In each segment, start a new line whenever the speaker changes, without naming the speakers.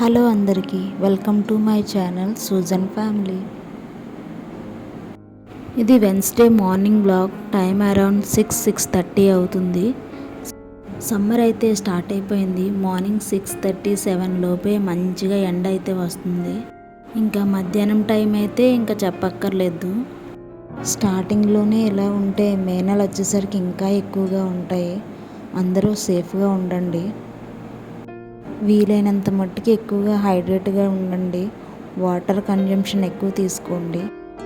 Hello అందరికీ, welcome to my channel Sujan family. ఇది Wednesday morning blog. Time around 6:30 అవుతుంది. Summer అయితే స్టార్ట్ అయిపోయింది. మార్నింగ్ 6:37 లోపే మంచిగా ఎండ అయితే వస్తుంది. ఇంకా మధ్యాహ్నం టైం అయితే ఇంకా చెప్పక్కర్లేదు. స్టార్టింగ్లోనే ఇలా ఉంటే మే నెల వచ్చేసరికి ఇంకా ఎక్కువగా ఉంటాయి. అందరూ సేఫ్గా ఉండండి. వీలైనంత మట్టుకి ఎక్కువగా హైడ్రేట్గా ఉండండి. వాటర్ కన్జంప్షన్ ఎక్కువ తీసుకోండి.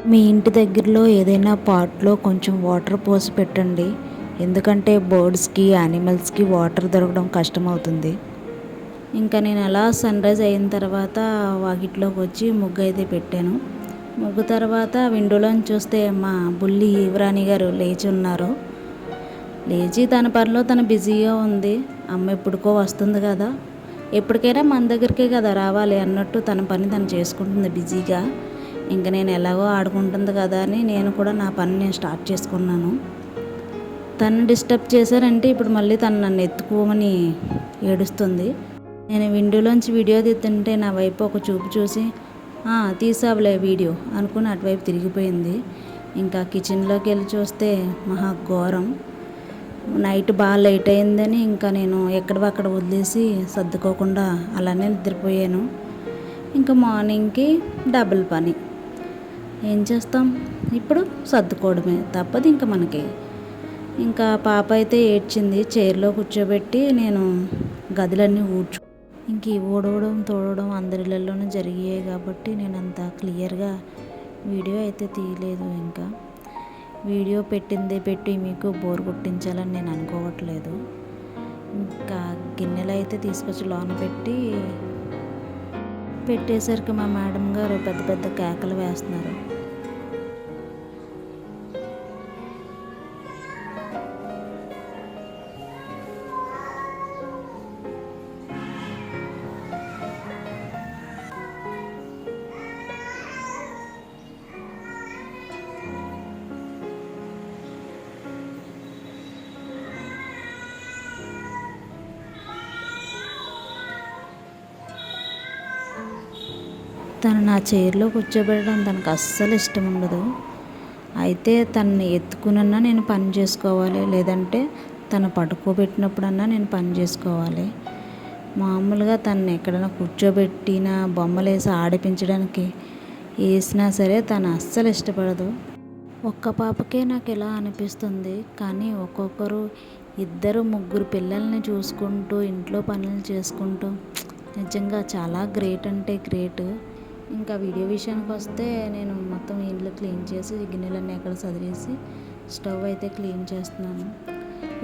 మీ ఇంటి దగ్గరలో ఏదైనా పాట్లో కొంచెం వాటర్ పోసి పెట్టండి. ఎందుకంటే బర్డ్స్కి, యానిమల్స్కి వాటర్ దొరకడం కష్టమవుతుంది. ఇంకా నేను అలా సన్ రైజ్ అయిన తర్వాత వాకిట్లోకి వచ్చి ముగ్గు అయితే పెట్టాను. ముగ్గు తర్వాత విండోలోంచి చూస్తే మా బుల్లి యువరాణి గారు లేచి ఉన్నారు. లేచి తన పనిలో తను బిజీగా ఉంది. అమ్మ ఎప్పుడుకో వస్తుంది కదా, ఎప్పటికైనా మన దగ్గరికే కదా రావాలి అన్నట్టు తన పని తను చేసుకుంటుంది బిజీగా. ఇంకా నేను ఎలాగో ఆడుకుంటుంది కదా అని నేను కూడా నా పని నేను స్టార్ట్ చేసుకున్నాను. తను డిస్టర్బ్ చేశారంటే ఇప్పుడు మళ్ళీ తను నన్ను ఎత్తుకోమని ఏడుస్తుంది. నేను విండోలోంచి వీడియో తీస్తుంటే నా వైపు ఒక చూపు చూసి తీసావులే వీడియో అనుకుని అటువైపు తిరిగిపోయింది. ఇంకా కిచెన్లోకి వెళ్ళి చూస్తే మహా ఘోరం. నైట్ బాగా లేట్ అయిందని ఇంకా నేను ఎక్కడవక్కడ వదిలేసి సర్దుకోకుండా అలానే నిద్రపోయాను. ఇంకా మార్నింగ్కి డబుల్ పని. ఏం చేస్తాం, ఇప్పుడు సర్దుకోవడమే తప్పదు ఇంకా మనకి. ఇంకా పాప అయితే ఏడ్చింది. చైర్లో కూర్చోబెట్టి నేను గదులన్నీ ఇంక ఊడవడం తోడవడం అందరిలోనూ జరిగాయి కాబట్టి నేను అంత క్లియర్గా వీడియో అయితే తీయలేదు. ఇంకా వీడియో పెట్టి మీకు బోర్ కొట్టించాలని నేను అనుకోవట్లేదు. ఇంకా గిన్నెలు అయితే తీసుకొచ్చి లోన పెట్టేసరికి మా మేడం గారు పెద్ద పెద్ద కేకలు వేస్తున్నారు. తను నా చైర్లో కూర్చోబెట్టడం తనకు అస్సలు ఇష్టం ఉండదు. అయితే తనని ఎత్తుకునన్నా నేను పని చేసుకోవాలి, లేదంటే తను పడుకోబెట్టినప్పుడన్నా నేను పని చేసుకోవాలి. మామూలుగా తనని ఎక్కడైనా కూర్చోబెట్టినా బొమ్మలు వేసి ఆడిపించడానికి వేసినా సరే తను అస్సలు ఇష్టపడదు. ఒక్క పాపకే నాకు ఎలా అనిపిస్తుంది, కానీ ఒక్కొక్కరు ఇద్దరు ముగ్గురు పిల్లల్ని చూసుకుంటూ ఇంట్లో పనులు చేసుకుంటూ నిజంగా చాలా గ్రేట్ అంటే గ్రేట్. ఇంకా వీడియో విషయానికి వస్తే నేను మొత్తం ఇంట్లో క్లీన్ చేసి గిన్నెలన్నీ ఎక్కడ సదిరేసి స్టవ్ అయితే క్లీన్ చేస్తున్నాను.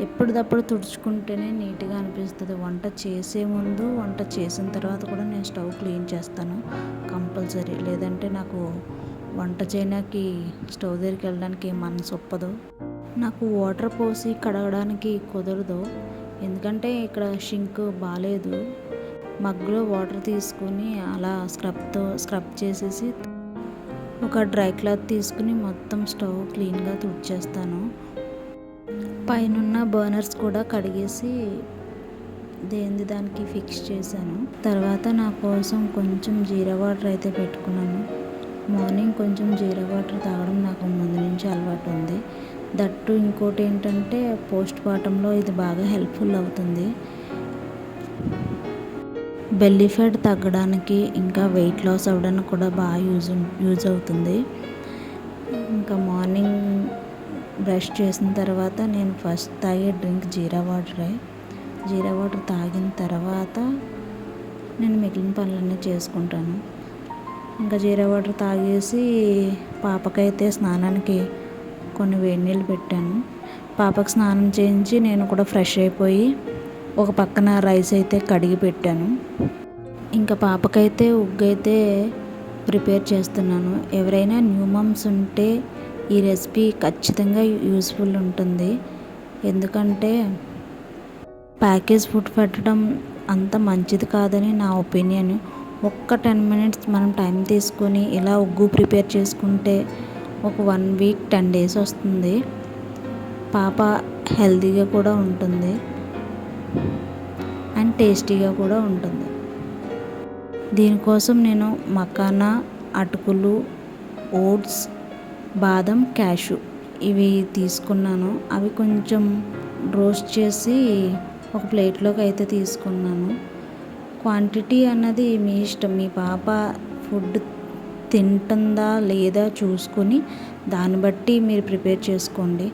ఎప్పటిదప్పుడు తుడుచుకుంటేనే నీట్గా అనిపిస్తుంది. వంట చేసే ముందు, వంట చేసిన తర్వాత కూడా నేను స్టవ్ క్లీన్ చేస్తాను కంపల్సరీ. లేదంటే నాకు వంట చేయడానికి స్టవ్ దగ్గరికి వెళ్ళడానికి మనసు ఒప్పదు. నాకు వాటర్ పోసి కడగడానికి కుదరదు, ఎందుకంటే ఇక్కడ షింక్ బాగాలేదు. మగ్గులో వాటర్ తీసుకుని అలా స్క్రబ్ చేసేసి ఒక డ్రై క్లాత్ తీసుకుని మొత్తం స్టవ్ క్లీన్గా తుడిచేస్తాను. పైనున్న బర్నర్స్ కూడా కడిగేసి దానికి ఫిక్స్ చేశాను. తర్వాత నా కోసం కొంచెం జీరా వాటర్ అయితే పెట్టుకున్నాను. మార్నింగ్ కొంచెం జీరా వాటర్ తాగడం నాకు ముందు నుంచి అలవాటు ఉంది. దట్టు ఇంకోటి ఏంటంటే పోస్ట్ పార్టంలో ఇది బాగా హెల్ప్ఫుల్ అవుతుంది. బెల్లీ ఫ్యాట్ తగ్గడానికి, ఇంకా వెయిట్ లాస్ అవ్వడానికి కూడా బాగా యూజ్ అవుతుంది. ఇంకా మార్నింగ్ బ్రష్ చేసిన తర్వాత నేను ఫస్ట్ తాగే డ్రింక్ జీరా వాటరే. జీరా వాటర్ తాగిన తర్వాత నేను మిగిలిన పనులన్నీ చేసుకుంటాను. ఇంకా జీరా వాటర్ తాగేసి పాపకైతే స్నానానికి కొన్ని వేడి నీళ్ళు పెట్టాను. పాపకు స్నానం చేయించి నేను కూడా ఫ్రెష్ అయిపోయి ఒక పక్కన రైస్ అయితే కడిగి పెట్టాను. ఇంకా పాపకైతే ఉగ్గు అయితే ప్రిపేర్ చేస్తున్నాను. ఎవరైనా న్యూ మమ్స్ ఉంటే ఈ రెసిపీ ఖచ్చితంగా యూస్ఫుల్ ఉంటుంది. ఎందుకంటే ప్యాకేజ్ ఫుడ్ పెట్టడం అంత మంచిది కాదని నా ఒపీనియన్. ఒక్క 10 minutes మనం టైం తీసుకొని ఇలా ఉగ్గు ప్రిపేర్ చేసుకుంటే ఒక 1 week 10 days వస్తుంది. పాప హెల్తీగా కూడా ఉంటుంది అండ్ టేస్టీగా కూడా ఉంటుంది. దీనికోసం నేను మకానా, అటుకులు, ఓట్స్, బాదం, క్యాషు ఇవి తీసుకున్నాను. అవి కొంచెం రోస్ట్ చేసి ఒక ప్లేట్లోకి అయితే తీసుకున్నాను. క్వాంటిటీ అన్నది మీ ఇష్టం. మీ పాప ఫుడ్ తింటుందా లేదా చూసుకొని దాన్ని బట్టి మీరు ప్రిపేర్ చేసుకోండి.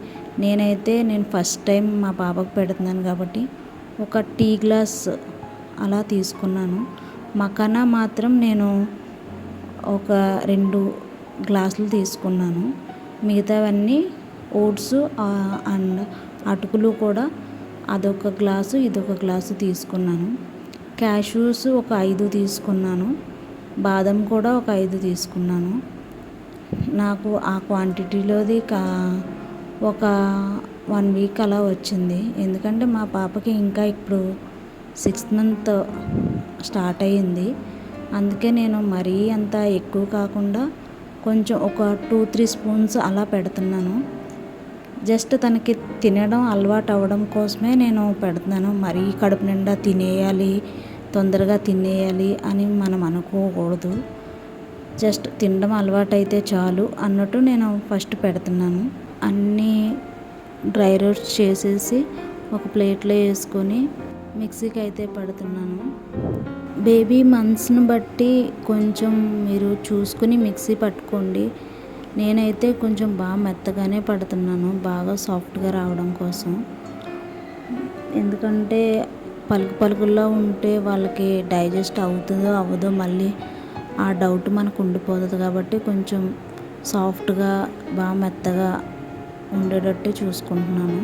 నేను ఫస్ట్ టైం మా పాపకు పెడుతున్నాను కాబట్టి ఒక టీ గ్లాస్ అలా తీసుకున్నాను. మకానా మాత్రం నేను ఒక 2 గ్లాసులు తీసుకున్నాను. మిగతావన్నీ ఓట్స్ అండ్ అటుకులు కూడా అదొక గ్లాసు, ఇదొక గ్లాసు తీసుకున్నాను. క్యాష్యూస్ ఒక 5 తీసుకున్నాను. బాదం కూడా ఒక 5 తీసుకున్నాను. నాకు ఆ క్వాంటిటీలోది ఒక 1 వీక్ అలా వచ్చింది. ఎందుకంటే మా పాపకి ఇంకా ఇప్పుడు 6th మంత్ స్టార్ట్ అయ్యింది. అందుకే నేను మరీ అంత ఎక్కువ కాకుండా కొంచెం ఒక 2-3 స్పూన్స్ అలా పెడుతున్నాను. జస్ట్ తనకి తినడం అలవాటు అవ్వడం కోసమే నేను పెడుతున్నాను. మరీ కడుపు నిండా తినేయాలి, తొందరగా తినేయాలి అని మనం అనుకోకూడదు. జస్ట్ తినడం అలవాటైతే చాలు అన్నట్టు నేను ఫస్ట్ పెడుతున్నాను. అన్నీ డ్రై రోస్ట్ చేసేసి ఒక ప్లేట్లో వేసుకొని మిక్సీకి అయితే పెడుతున్నాను. బేబీ మంత్స్ని బట్టి కొంచెం మీరు చూసుకుని మిక్సీ పట్టుకోండి. నేనైతే కొంచెం బాగా మెత్తగానే పడుతున్నాను, బాగా సాఫ్ట్గా రావడం కోసం. ఎందుకంటే పలుకుల్లో ఉంటే వాళ్ళకి డైజెస్ట్ అవుతుందో అవ్వదో మళ్ళీ ఆ డౌట్ మనకు ఉండిపోతుంది. కాబట్టి కొంచెం సాఫ్ట్గా బాగా మెత్తగా ఉండేటట్టు చూసుకుంటున్నాను.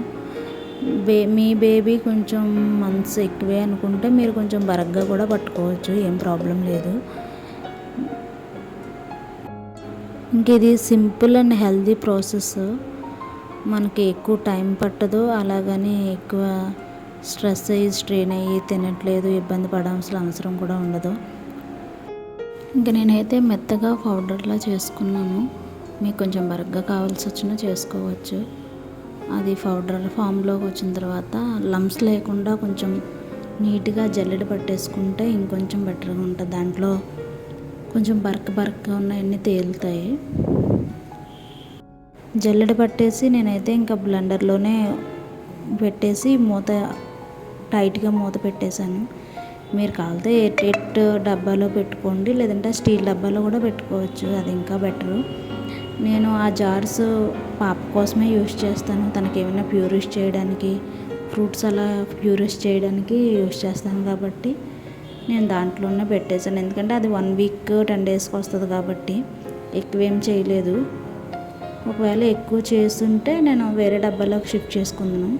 మీ బేబీ కొంచెం మంత్స్ ఎక్కువే అనుకుంటే మీరు కొంచెం బరగ్గా కూడా పట్టుకోవచ్చు, ఏం ప్రాబ్లం లేదు. ఇంక ఇది సింపుల్ అండ్ హెల్దీ ప్రాసెస్. మనకి ఎక్కువ టైం పట్టదు, అలాగని ఎక్కువ స్ట్రెయిన్ అయ్యి తినట్లేదు ఇబ్బంది పడాల్సిన అవసరం కూడా ఉండదు. ఇంకా నేనైతే మెత్తగా పౌడర్లా చేసుకున్నాను. మీకు కొంచెం బరగ్గా కావాల్సి వచ్చినా చేసుకోవచ్చు. అది పౌడర్ ఫామ్లోకి వచ్చిన తర్వాత లంప్స్ లేకుండా కొంచెం నీట్గా జల్లెడ పట్టేసుకుంటే ఇంకొంచెం బెటర్గా ఉంటుంది. దాంట్లో కొంచెం బరకగా ఉన్నాయన్నీ తేలుతాయి. జల్లెడ పట్టేసి నేనైతే ఇంకా బ్లెండర్లోనే పెట్టేసి టైట్గా మూత పెట్టేశాను. మీరు కావాలితే ఎయిట్ డబ్బాలో పెట్టుకోండి, లేదంటే స్టీల్ డబ్బాలో కూడా పెట్టుకోవచ్చు, అది ఇంకా బెటరు. నేను ఆ జార్స్ పాప కోసమే యూస్ చేస్తాను. తనకి ఏమైనా ప్యూరిష్ చేయడానికి, ఫ్రూట్స్ అలా ప్యూరిష్ చేయడానికి యూస్ చేస్తాను కాబట్టి నేను దాంట్లోనే పెట్టేశాను. ఎందుకంటే అది 1 వీక్ 10 డేస్కి వస్తుంది కాబట్టి ఎక్కువేం చేయలేదు. ఒకవేళ ఎక్కువ చేస్తుంటే నేను వేరే డబ్బాలోకి షిఫ్ట్ చేసుకుందాను.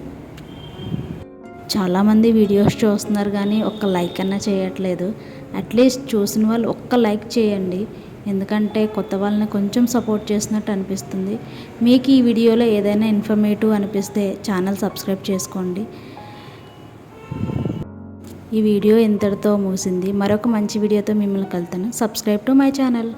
చాలామంది వీడియోస్ చూస్తున్నారు కానీ ఒక్క లైక్ అన్నా చేయట్లేదు. అట్లీస్ట్ చూసిన వాళ్ళు ఒక్క లైక్ చేయండి. ఎందుకంటే కొత్త వాళ్ళని కొంచెం సపోర్ట్ చేసినట్టు అనిపిస్తుంది. మీకు ఈ వీడియోలో ఏదైనా ఇన్ఫర్మేటివ్ అనిపిస్తే ఛానల్ సబ్స్క్రైబ్ చేసుకోండి. ఈ వీడియో ఇంతటితో ముగిసింది. మరొక మంచి వీడియోతో మిమ్మల్ని కలుస్తాను. Subscribe to my channel.